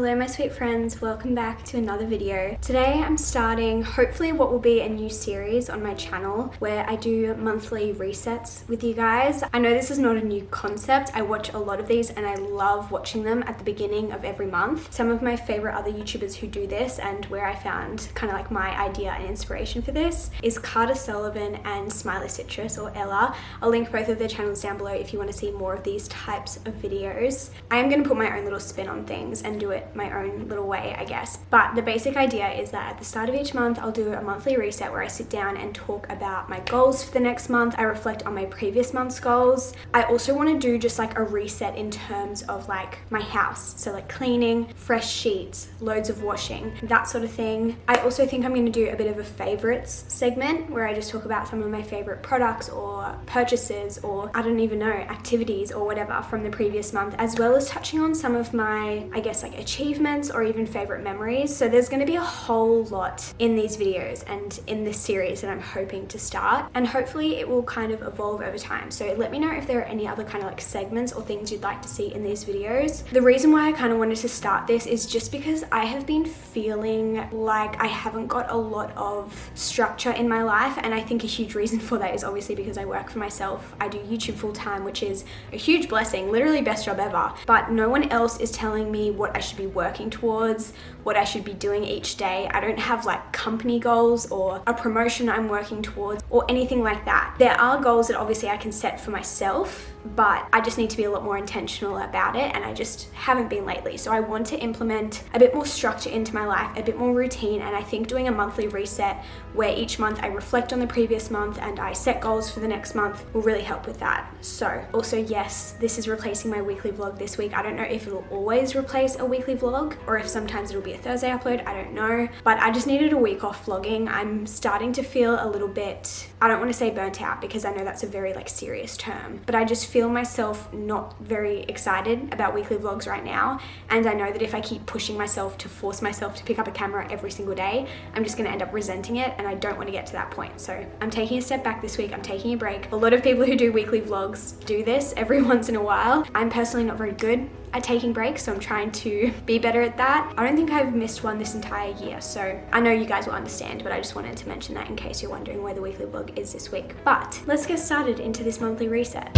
Hello my sweet friends, welcome back to another video. Today I'm starting hopefully what will be a new series on my channel where I do monthly resets with you guys. I know this is not a new concept. I watch a lot of these and I love watching them at the beginning of every month. Some of my favorite other YouTubers who do this and where I found kind of like my idea and inspiration for this is Carter Sullivan and Smiley Citrus, or Ella. I'll link both of their channels down below if you want to see more of these types of videos. I am going to put my own little spin on things and do it my own little way, I guess. But the basic idea is that at the start of each month, I'll do a monthly reset where I sit down and talk about my goals for the next month. I reflect on my previous month's goals. I also want to do just like a reset in terms of like my house. So like cleaning, fresh sheets, loads of washing, that sort of thing. I also think I'm going to do a bit of a favorites segment where I just talk about some of my favorite products or purchases or I don't even know, activities or whatever from the previous month, as well as touching on some of my, I guess, like achievements or even favorite memories. So there's going to be a whole lot in these videos and in this series that I'm hoping to start, and hopefully it will kind of evolve over time. So let me know if there are any other kind of like segments or things you'd like to see in these videos. The reason why I kind of wanted to start this is just because I have been feeling like I haven't got a lot of structure in my life, and I think a huge reason for that is obviously because I work for myself. I do YouTube full time, which is a huge blessing, literally best job ever, but no one else is telling me what I should be working towards, what I should be doing each day. I don't have like company goals or a promotion I'm working towards or anything like that. There are goals that obviously I can set for myself, but I just need to be a lot more intentional about it, and I just haven't been lately. So I want to implement a bit more structure into my life, a bit more routine, and I think doing a monthly reset where each month I reflect on the previous month and I set goals for the next month will really help with that. So also, yes, this is replacing my weekly vlog this week. I don't know if it'll always replace a weekly vlog or if sometimes it'll be a Thursday upload, I don't know, but I just needed a week off vlogging. I'm starting to feel a little bit, I don't want to say burnt out because I know that's a very like serious term, but I just feel myself not very excited about weekly vlogs right now, and I know that if I keep pushing myself to force myself to pick up a camera every single day, I'm just going to end up resenting it, and I don't want to get to that point. So I'm taking a step back this week. I'm taking a break. A lot of people who do weekly vlogs do this every once in a while. I'm personally not very good at taking breaks, so I'm trying to be better at that. I don't think I've missed one this entire year, so I know you guys will understand, but I just wanted to mention that in case you're wondering where the weekly vlog is this week. But let's get started into this monthly reset.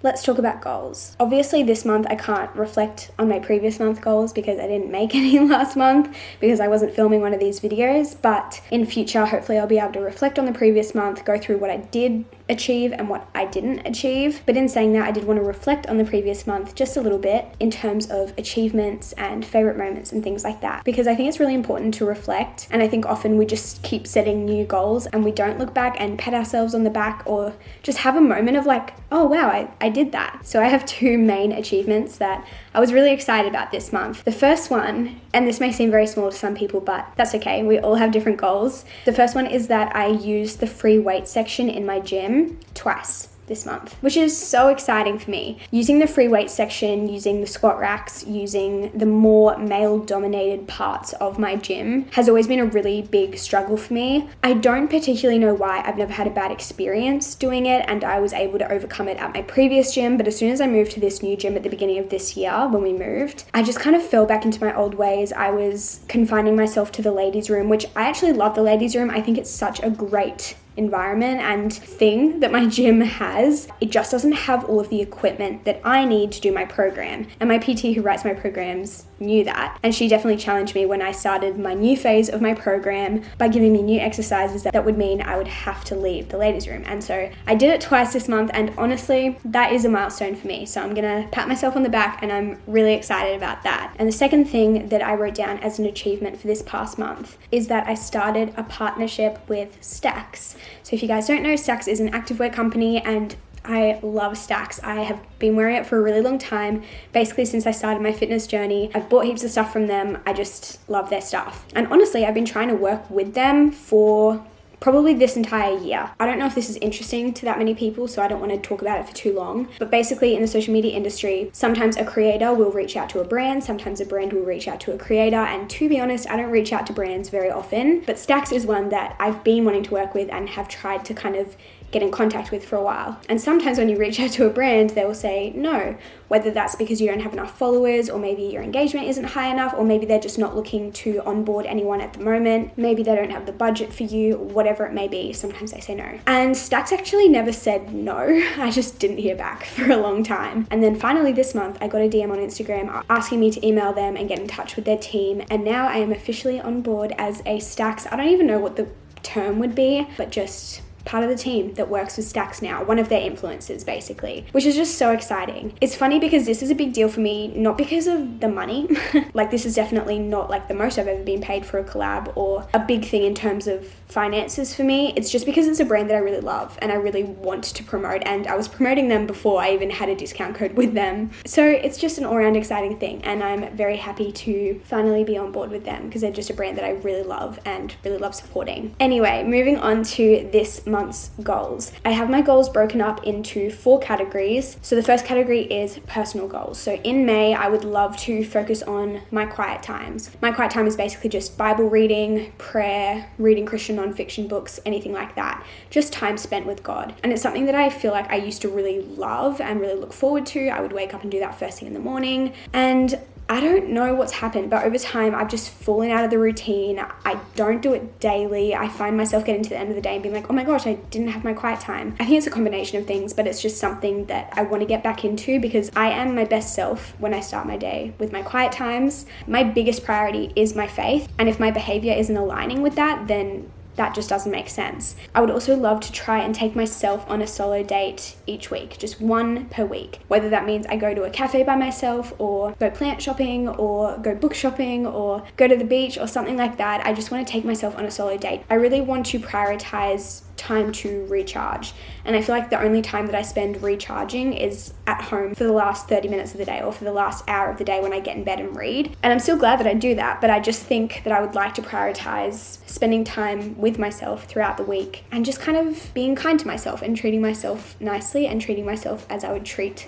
Let's talk about goals. Obviously this month I can't reflect on my previous month goals because I didn't make any last month because I wasn't filming one of these videos, but in future hopefully I'll be able to reflect on the previous month, go through what I did achieve and what I didn't achieve. But in saying that, I did want to reflect on the previous month just a little bit in terms of achievements and favorite moments and things like that, because I think it's really important to reflect. And I think often we just keep setting new goals and we don't look back and pat ourselves on the back or just have a moment of like, oh wow, I did that. So I have two main achievements that I was really excited about this month. The first one, and this may seem very small to some people, but that's okay. We all have different goals. The first one is that I used the free weight section in my gym twice this month, which is so exciting for me. Using the free weight section, using the squat racks, using the more male dominated parts of my gym has always been a really big struggle for me. I don't particularly know why. I've never had a bad experience doing it, and I was able to overcome it at my previous gym, but as soon as I moved to this new gym at the beginning of this year, when we moved, I just kind of fell back into my old ways. I was confining myself to the ladies' room, which I actually love the ladies' room. I think it's such a great environment and thing that my gym has. It just doesn't have all of the equipment that I need to do my program, and my PT who writes my programs knew that, and she definitely challenged me when I started my new phase of my program by giving me new exercises that would mean I would have to leave the ladies' room. And so I did it twice this month, and honestly that is a milestone for me, so I'm gonna pat myself on the back and I'm really excited about that. And the second thing that I wrote down as an achievement for this past month is that I started a partnership with Stacks. So if you guys don't know, Stacks is an activewear company, and I love Stacks. I have been wearing it for a really long time, basically since I started my fitness journey. I've bought heaps of stuff from them. I just love their stuff. And honestly, I've been trying to work with them for probably this entire year. I don't know if this is interesting to that many people, so I don't want to talk about it for too long. But basically in the social media industry, sometimes a creator will reach out to a brand, sometimes a brand will reach out to a creator. And to be honest, I don't reach out to brands very often, but Stacks is one that I've been wanting to work with and have tried to kind of get in contact with for a while. And sometimes when you reach out to a brand, they will say no, whether that's because you don't have enough followers, or maybe your engagement isn't high enough, or maybe they're just not looking to onboard anyone at the moment. Maybe they don't have the budget for you, whatever it may be. Sometimes they say no. And Stacks actually never said no. I just didn't hear back for a long time. And then finally this month, I got a DM on Instagram asking me to email them and get in touch with their team. And now I am officially on board as a Stacks, I don't even know what the term would be, but just part of the team that works with Stacks now, one of their influencers basically, which is just so exciting. It's funny because this is a big deal for me, not because of the money. Like, this is definitely not like the most I've ever been paid for a collab or a big thing in terms of finances for me. It's just because it's a brand that I really love and I really want to promote, and I was promoting them before I even had a discount code with them. So it's just an all-around exciting thing, and I'm very happy to finally be on board with them because they're just a brand that I really love and really love supporting. Anyway, moving on to this month's goals. I have my goals broken up into 4 categories. So the first category is personal goals. So in May, I would love to focus on my quiet times. My quiet time is basically just Bible reading, prayer, reading Christian nonfiction books, anything like that. Just time spent with God. And it's something that I feel like I used to really love and really look forward to. I would wake up and do that first thing in the morning. And I don't know what's happened, but over time I've just fallen out of the routine. I don't do it daily. I find myself getting to the end of the day and being like, oh my gosh, I didn't have my quiet time. I think it's a combination of things, but it's just something that I want to get back into because I am my best self when I start my day with my quiet times. My biggest priority is my faith, and if my behavior isn't aligning with that, then that just doesn't make sense. I would also love to try and take myself on a solo date each week, just one per week. Whether that means I go to a cafe by myself, or go plant shopping, or go book shopping, or go to the beach or something like that. I just want to take myself on a solo date. I really want to prioritize time to recharge, and I feel like the only time that I spend recharging is at home for the last 30 minutes of the day or for the last hour of the day when I get in bed and read. And I'm still glad that I do that, but I just think that I would like to prioritize spending time with myself throughout the week and just kind of being kind to myself and treating myself nicely and treating myself as I would treat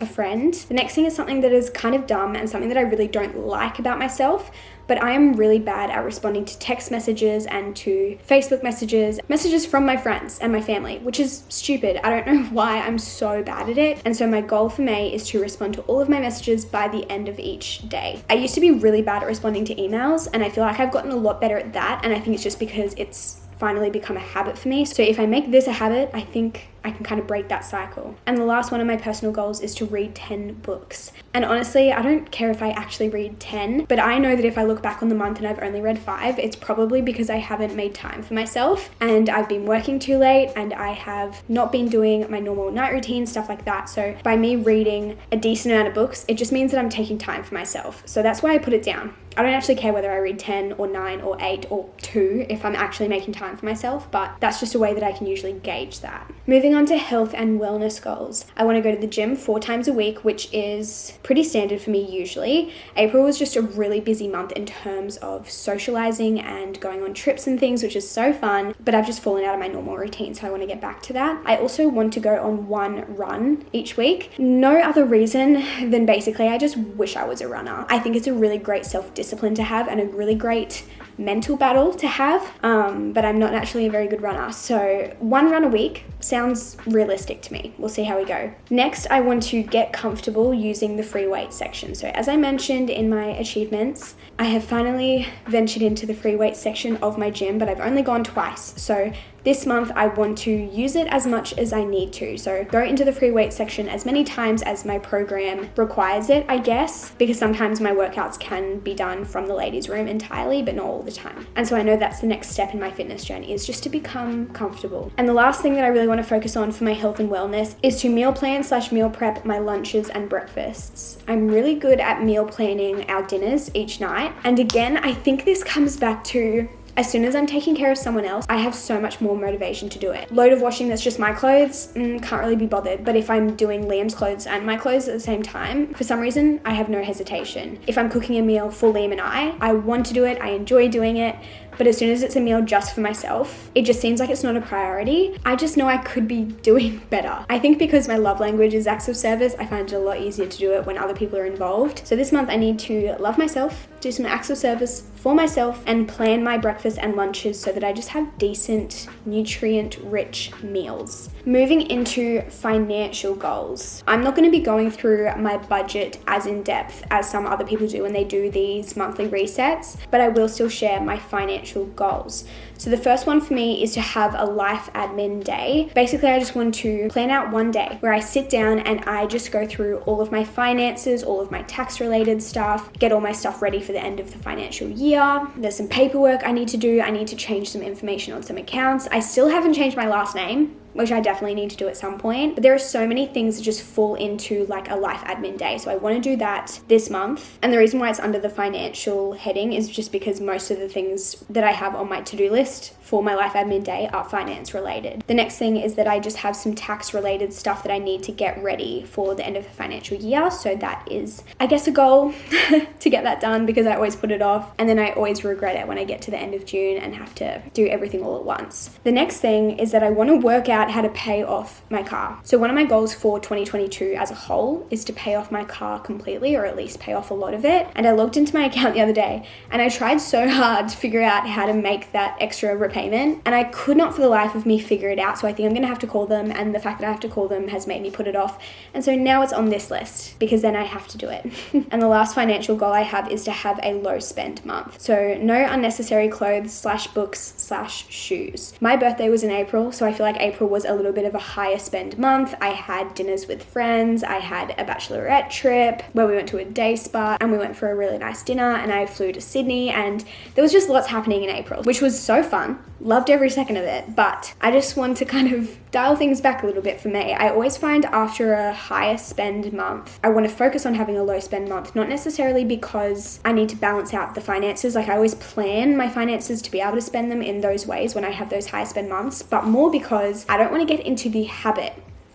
a friend. The next thing is something that is kind of dumb and something that I really don't like about myself, but I am really bad at responding to text messages and to Facebook messages from my friends and my family, which is stupid. I don't know why I'm so bad at it. And so my goal for May is to respond to all of my messages by the end of each day. I used to be really bad at responding to emails, and I feel like I've gotten a lot better at that, and I think it's just because it's finally become a habit for me. So if I make this a habit, I think I can kind of break that cycle. And the last one of my personal goals is to read 10 books. And honestly, I don't care if I actually read 10, but I know that if I look back on the month and I've only read 5, it's probably because I haven't made time for myself and I've been working too late and I have not been doing my normal night routine, stuff like that. So by me reading a decent amount of books, it just means that I'm taking time for myself. So that's why I put it down. I don't actually care whether I read 10 or 9 or 8 or 2 if I'm actually making time for myself, but that's just a way that I can usually gauge that. Moving on to health and wellness goals. I want to go to the gym 4 times a week, which is pretty standard for me usually. April was just a really busy month in terms of socializing and going on trips and things, which is so fun, but I've just fallen out of my normal routine, so I want to get back to that. I also want to go on 1 run each week. No other reason than basically I just wish I was a runner. I think it's a really great self-discipline to have and a really great mental battle to have, but I'm not naturally a very good runner. So 1 run a week sounds realistic to me. We'll see how we go. Next, I want to get comfortable using the free weight section. So as I mentioned in my achievements, I have finally ventured into the free weight section of my gym, but I've only gone twice. So this month, I want to use it as much as I need to. So go into the free weight section as many times as my program requires it, I guess, because sometimes my workouts can be done from the ladies' room entirely, but not all the time. And so I know that's the next step in my fitness journey, is just to become comfortable. And the last thing that I really want to focus on for my health and wellness is to meal plan / meal prep my lunches and breakfasts. I'm really good at meal planning our dinners each night. And again, I think this comes back to as soon as I'm taking care of someone else, I have so much more motivation to do it. Load of washing that's just my clothes, can't really be bothered. But if I'm doing Liam's clothes and my clothes at the same time, for some reason, I have no hesitation. If I'm cooking a meal for Liam and I want to do it, I enjoy doing it. But as soon as it's a meal just for myself, it just seems like it's not a priority. I just know I could be doing better. I think because my love language is acts of service, I find it a lot easier to do it when other people are involved. So this month I need to love myself, do some acts of service for myself, and plan my breakfast and lunches so that I just have decent, nutrient-rich meals. Moving into financial goals. I'm not going to be going through my budget as in depth as some other people do when they do these monthly resets, but I will still share my financial goals. So the first one for me is to have a life admin day. Basically, I just want to plan out one day where I sit down and I just go through all of my finances, all of my tax related stuff, get all my stuff ready for the end of the financial year. There's some paperwork I need to do. I need to change some information on some accounts. I still haven't changed my last name, which I definitely need to do at some point. But there are so many things that just fall into like a life admin day. So I want to do that this month. And the reason why it's under the financial heading is just because most of the things that I have on my to-do list for my life admin day are finance related. The next thing is that I just have some tax related stuff that I need to get ready for the end of the financial year. So that is, I guess, a goal to get that done because I always put it off. And then I always regret it when I get to the end of June and have to do everything all at once. The next thing is that I want to work out how to pay off my car. So one of my goals for 2022 as a whole is to pay off my car completely, or at least pay off a lot of it. And I logged into my account the other day and I tried so hard to figure out how to make that extra repayment, and I could not for the life of me figure it out. So I think I'm going to have to call them, and the fact that I have to call them has made me put it off. And so now it's on this list because then I have to do it. And the last financial goal I have is to have a low spend month. So no unnecessary clothes / books / shoes. My birthday was in April, so I feel like April was a little bit of a higher spend month. I had dinners with friends. I had a bachelorette trip where we went to a day spa and we went for a really nice dinner, and I flew to Sydney, and there was just lots happening in April, which was so fun. Loved every second of it, but I just want to kind of dial things back a little bit for me. I always find after a higher spend month, I want to focus on having a low spend month, not necessarily because I need to balance out the finances. Like I always plan my finances to be able to spend them in those ways when I have those high spend months, but more because I don't want to get into the habit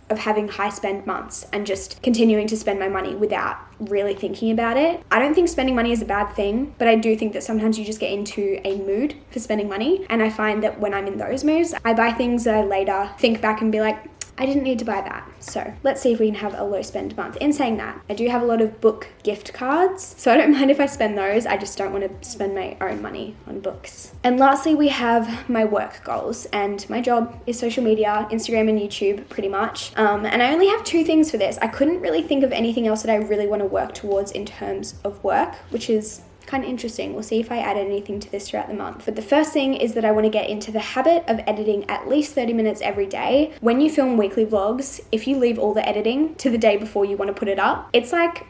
of having high spend months and just continuing to spend my money without really thinking about it. I don't think spending money is a bad thing, but I do think that sometimes you just get into a mood for spending money. And I find that when I'm in those moods, I buy things that I later think back and be like, I didn't need to buy that. So let's see if we can have a low spend month. In saying that, I do have a lot of book gift cards, so I don't mind if I spend those. I just don't want to spend my own money on books. And lastly, we have my work goals, and my job is social media, Instagram and YouTube pretty much. And I only have 2 things for this. I couldn't really think of anything else that I really want to work towards in terms of work, which is kind of interesting. We'll see if I add anything to this throughout the month. But the first thing is that I want to get into the habit of editing at least 30 minutes every day. When you film weekly vlogs, if you leave all the editing to the day before you want to put it up, it's like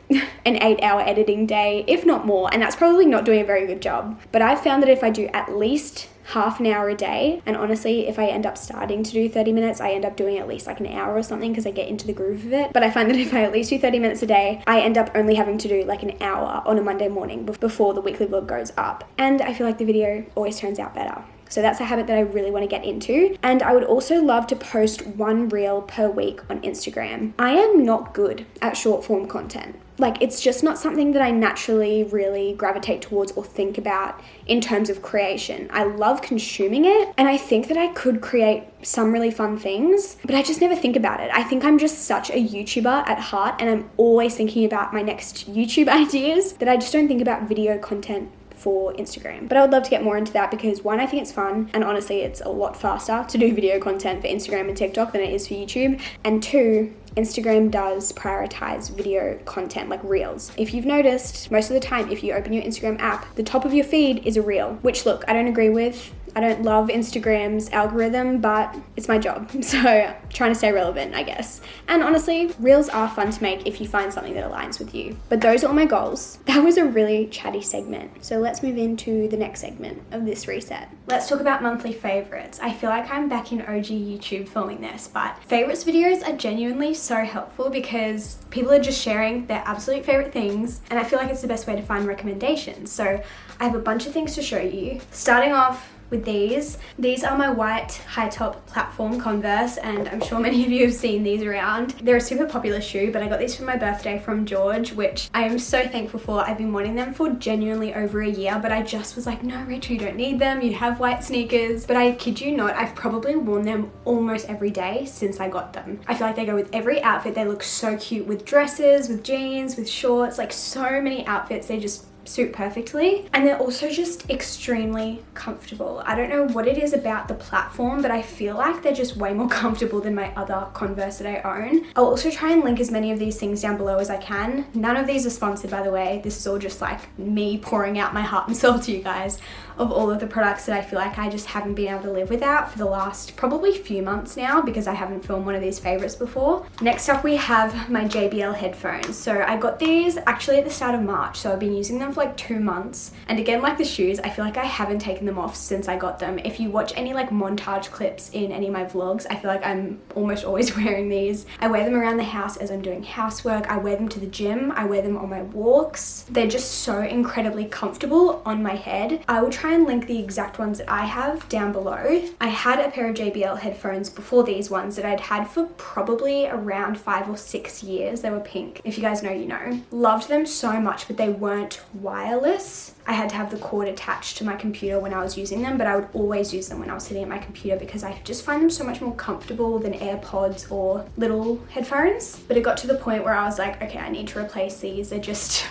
an 8-hour editing day, if not more, and that's probably not doing a very good job. But I've found that if I do at least half an hour a day, and honestly, if I end up starting to do 30 minutes, I end up doing at least like an hour or something because I get into the groove of it. But I find that if I at least do 30 minutes a day, I end up only having to do like an hour on a Monday morning before the weekly vlog goes up. And I feel like the video always turns out better. So that's a habit that I really want to get into. And I would also love to post one reel per week on Instagram. I am not good at short form content. Like, it's just not something that I naturally really gravitate towards or think about in terms of creation. I love consuming it, and I think that I could create some really fun things, but I just never think about it. I think I'm just such a YouTuber at heart, and I'm always thinking about my next YouTube ideas that I just don't think about video content for Instagram. But I would love to get more into that because one, I think it's fun, and honestly it's a lot faster to do video content for Instagram and TikTok than it is for YouTube. And two, Instagram does prioritize video content like reels. If you've noticed, most of the time if you open your Instagram app, the top of your feed is a reel, which look, I don't agree with. I don't love Instagram's algorithm, but it's my job. So trying to stay relevant, I guess. And honestly, reels are fun to make if you find something that aligns with you. But those are all my goals. That was a really chatty segment. So let's move into the next segment of this reset. Let's talk about monthly favorites. I feel like I'm back in OG YouTube filming this, but favorites videos are genuinely so helpful because people are just sharing their absolute favorite things, and I feel like it's the best way to find recommendations. So I have a bunch of things to show you. Starting off with these. These are my white high top platform Converse, and I'm sure many of you have seen these around. They're a super popular shoe, but I got these for my birthday from George, which I am so thankful for. I've been wanting them for genuinely over a year, but I just was like, no, Rach, you don't need them. You have white sneakers. But I kid you not, I've probably worn them almost every day since I got them. I feel like they go with every outfit. They look so cute with dresses, with jeans, with shorts, like so many outfits. They just suit perfectly, and they're also just extremely comfortable. I don't know what it is about the platform, but I feel like they're just way more comfortable than my other Converse that I own. I'll also try and link as many of these things down below as I can. None of these are sponsored, by the way. This is all just like me pouring out my heart and soul to you guys of all of the products that I feel like I just haven't been able to live without for the last probably few months now because I haven't filmed one of these favorites before. Next up we have my JBL headphones. So I got these actually at the start of March, so I've been using them for like 2 months. And again, like the shoes, I feel like I haven't taken them off since I got them. If you watch any like montage clips in any of my vlogs, I feel like I'm almost always wearing these. I wear them around the house as I'm doing housework. I wear them to the gym. I wear them on my walks. They're just so incredibly comfortable on my head. I will try and link the exact ones that I have down below. I had a pair of JBL headphones before these ones that I'd had for probably around 5 or 6 years. They were pink. If you guys know, you know. Loved them so much, but they weren't wireless. I had to have the cord attached to my computer when I was using them, but I would always use them when I was sitting at my computer because I just find them so much more comfortable than AirPods or little headphones. But it got to the point where I was like, okay, I need to replace these. They're just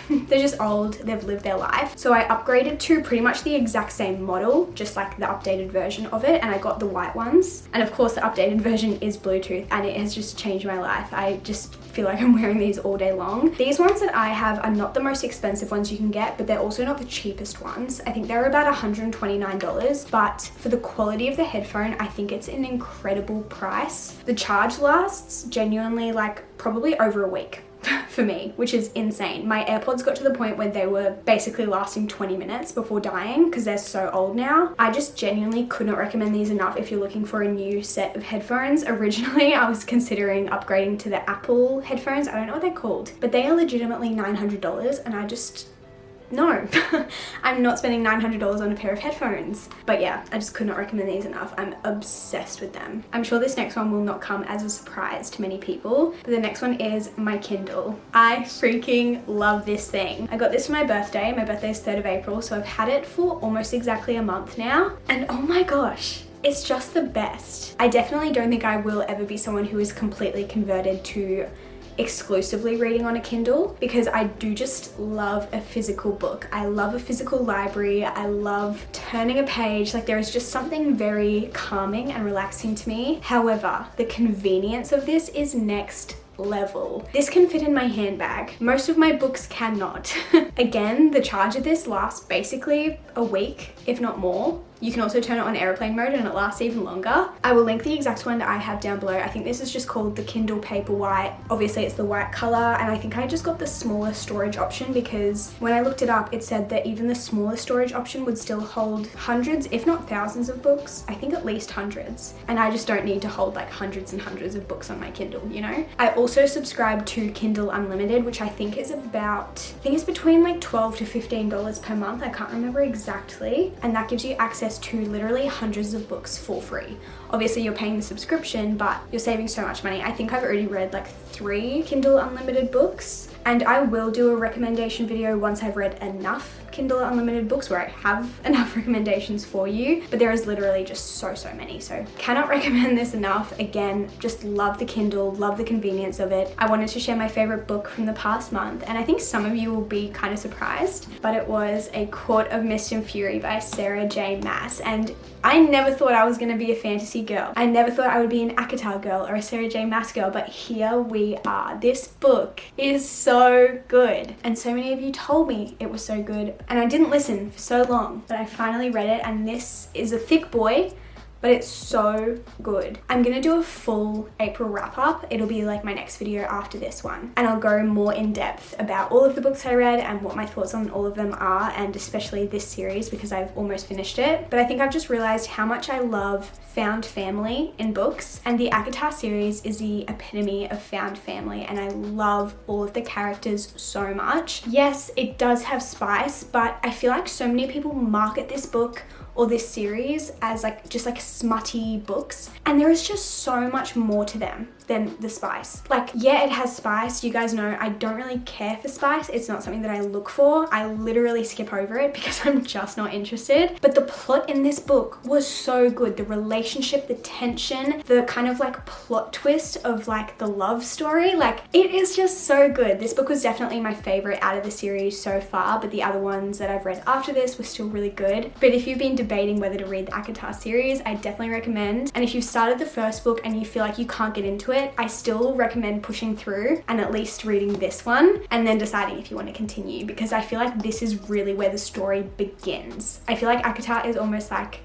old. They've lived their life. So I upgraded to pretty much the exact same model, just like the updated version of it, and I got the white ones. And of course, the updated version is Bluetooth, and it has just changed my life. I just feel like I'm wearing these all day long. These ones that I have are not the most expensive ones you can get, but they're also not the cheapest ones. I think they're about $129, but for the quality of the headphone, I think it's an incredible price. The charge lasts genuinely like probably over a week for me, which is insane. My AirPods got to the point where they were basically lasting 20 minutes before dying because they're so old now. I just genuinely could not recommend these enough if you're looking for a new set of headphones. Originally, I was considering upgrading to the Apple headphones. I don't know what they're called, but they are legitimately $900, and I just... no, I'm not spending $900 on a pair of headphones. But yeah, I just could not recommend these enough. I'm obsessed with them. I'm sure this next one will not come as a surprise to many people, but the next one is my Kindle. I freaking love this thing. I got this for my birthday. My birthday is 3rd of April, so I've had it for almost exactly a month now. And oh my gosh, it's just the best. I definitely don't think I will ever be someone who is completely converted to exclusively reading on a Kindle because I do just love a physical book. I love a physical library. I love turning a page. Like, there is just something very calming and relaxing to me. However, the convenience of this is next level. This can fit in my handbag. Most of my books cannot. Again, the charge of this lasts basically a week, if not more. You can also turn it on airplane mode and it lasts even longer. I will link the exact one that I have down below. I think this is just called the Kindle Paperwhite. Obviously it's the white color, and I think I just got the smaller storage option because when I looked it up, it said that even the smaller storage option would still hold hundreds, if not thousands of books. I think at least hundreds. And I just don't need to hold like hundreds and hundreds of books on my Kindle, you know? I also subscribe to Kindle Unlimited, which I think is it's between like $12 to $15 per month. I can't remember exactly. And that gives you access to literally hundreds of books for free. Obviously you're paying the subscription, but you're saving so much money. I think I've already read like 3 Kindle Unlimited books, and I will do a recommendation video once I've read enough Kindle Unlimited books where I have enough recommendations for you, but there is literally just so many, so cannot recommend this enough. Again, just love the Kindle, love the convenience of it. I wanted to share my favorite book from the past month, and I think some of you will be kind of surprised, but it was A Court of Mist and Fury by Sarah J Maas. And I never thought I was going to be a fantasy girl. I never thought I would be an ACOTAR girl or a Sarah J Maas girl, but here we are. This book is so good, and so many of you told me it was so good, and I didn't listen for so long, but I finally read it, and this is a thick boy, but it's so good. I'm gonna do a full April wrap up. It'll be like my next video after this one, and I'll go more in depth about all of the books I read and what my thoughts on all of them are, and especially this series because I've almost finished it. But I think I've just realized how much I love found family in books, and the ACOTAR series is the epitome of found family, and I love all of the characters so much. Yes, it does have spice, but I feel like so many people market this book or this series as just like smutty books, and there is just so much more to them than the spice. Like, yeah, it has spice. You guys know I don't really care for spice. It's not something that I look for. I literally skip over it because I'm just not interested. But the plot in this book was so good. The relationship, the tension, the kind of like plot twist of like the love story, like it is just so good. This book was definitely my favorite out of the series so far, but the other ones that I've read after this were still really good. But if you've been debating whether to read the ACOTAR series, I definitely recommend. And if you've started the first book and you feel like you can't get into it, I still recommend pushing through and at least reading this one and then deciding if you want to continue, because I feel like this is really where the story begins. I feel like ACOTAR is almost like,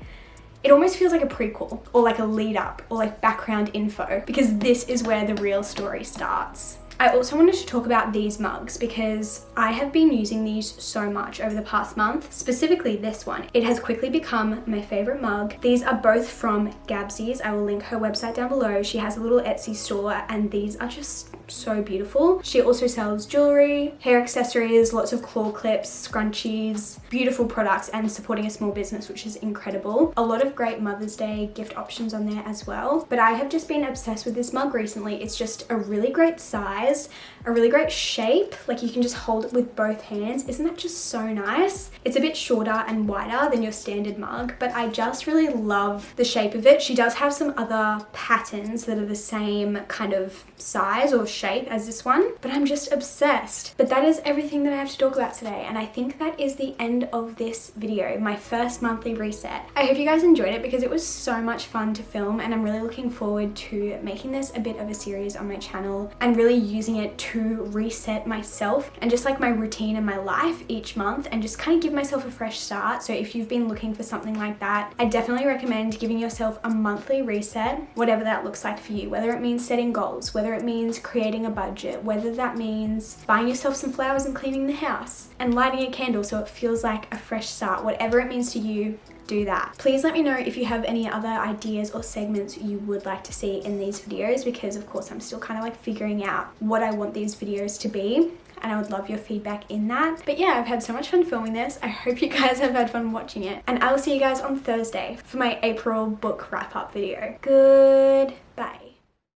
it almost feels like a prequel or like a lead up or like background info, because this is where the real story starts. I also wanted to talk about these mugs because I have been using these so much over the past month, specifically this one. It has quickly become my favorite mug. These are both from Gabsies. I will link her website down below. She has a little Etsy store, and these are just so beautiful. She also sells jewelry, hair accessories, lots of claw clips, scrunchies, beautiful products, and supporting a small business, which is incredible. A lot of great Mother's Day gift options on there as well. But I have just been obsessed with this mug recently. It's just a really great size, a really great shape. Like, you can just hold it with both hands. Isn't that just so nice? It's a bit shorter and wider than your standard mug, but I just really love the shape of it. She does have some other patterns that are the same kind of size or shape as this one, but I'm just obsessed. But that is everything that I have to talk about today, and I think that is the end of this video, my first monthly reset. I hope you guys enjoyed it because it was so much fun to film, and I'm really looking forward to making this a bit of a series on my channel and really using it to reset myself and just like my routine and my life each month, and just kind of give myself a fresh start. So if you've been looking for something like that, I definitely recommend giving yourself a monthly reset, whatever that looks like for you, whether it means setting goals, whether it means creating a budget, whether that means buying yourself some flowers and cleaning the house and lighting a candle so it feels like a fresh start. Whatever it means to you, do that. Please let me know if you have any other ideas or segments you would like to see in these videos, because of course I'm still kind of like figuring out what I want these videos to be, and I would love your feedback in that. But yeah, I've had so much fun filming this. I hope you guys have had fun watching it, and I will see you guys on Thursday for my April book wrap up video. Goodbye.